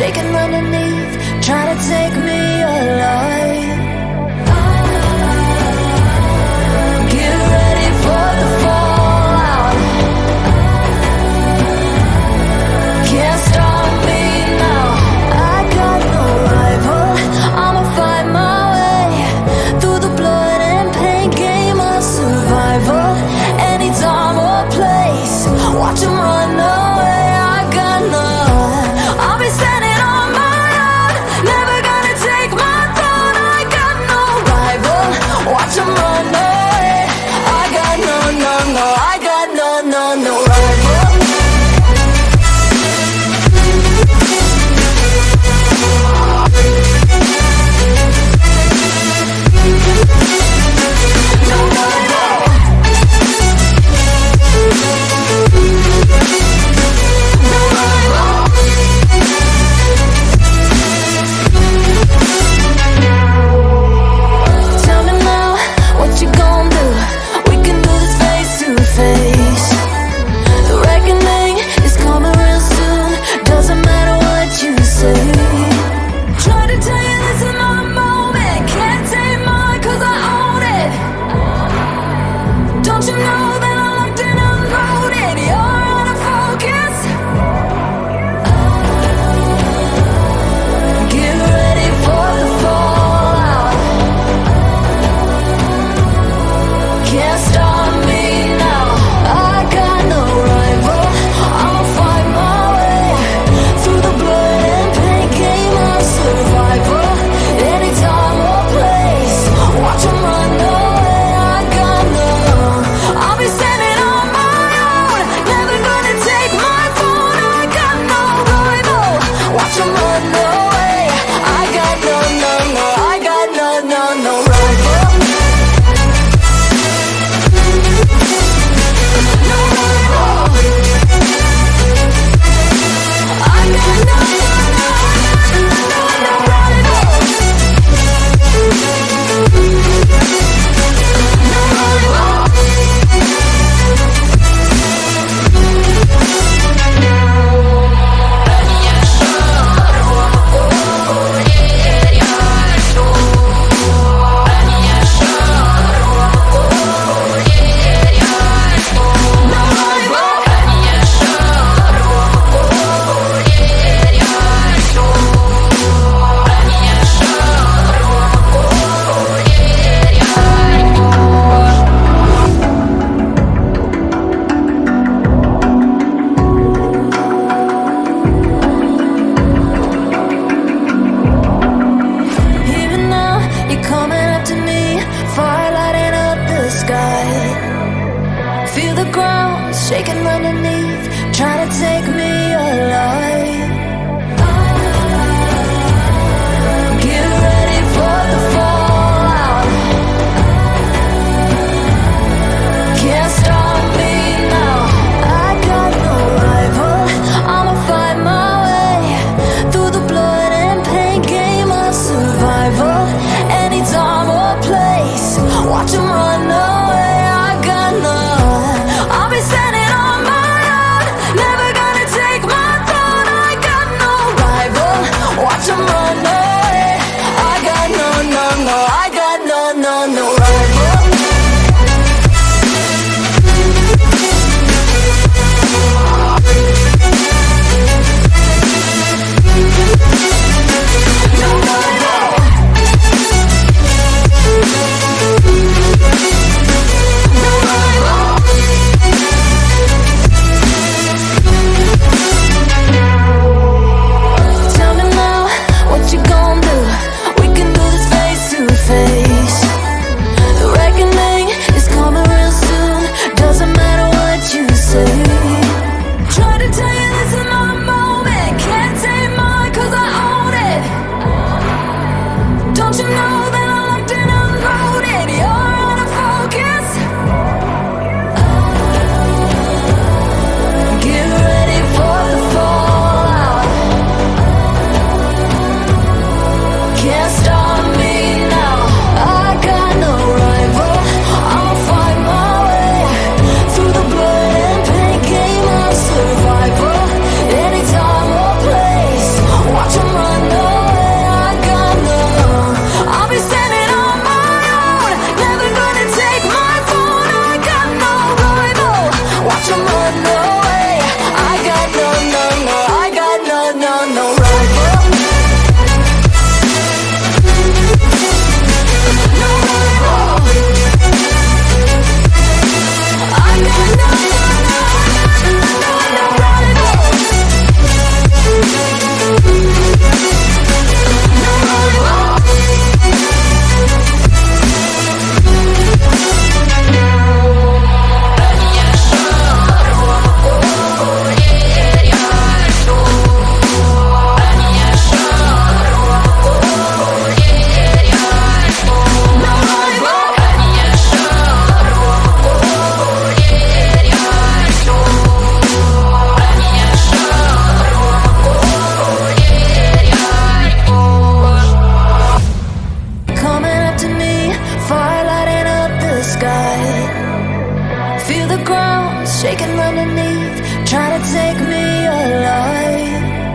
shaking underneath, trying to take me alive. Get ready for the fallout. Can't stop me now. I got no rival. I'ma fight my way through the blood and pain, game of survival. Anytime or place, watch 'em run away. I got none. I'll be standing on my own, never gonna take my throne. I got no rival. Watch 'em run away. I got no, no, no. I got no, no, no rival. Tell me now, what you gon' do? We can do this face to face. The reckoning is coming real soon. Doesn't matter what you say. Try to tell you this is my moment. Can't take mine 'cause I own it. Don't you know that I'm locked and unloaded? You're out of focus. Get ready for the fallout. Can't stop me now. I got no rival. I'll fight my way through the blood and pain, game of survival. Anytime or place, watch 'em run away. I got none. I'll be standing on my own, never gonna take my phone. I got no rival. Watch 'em run away. I got no, no, no. I got no, no, no rival. No rival. I got no, no, no, no rival. No rival. Even now, you're coming after me, fire lighting up the sky. Feel the ground shaking underneath, trying to take me alive. Get ready for the fallout. Can't stop me now. I got no rival. I'ma fight my way through the blood and pain, game of survival. Anytime or place, watch 'em run away. I got none. I'll be standing on my own, never gonna take my throne. underneath, trying to take me alive.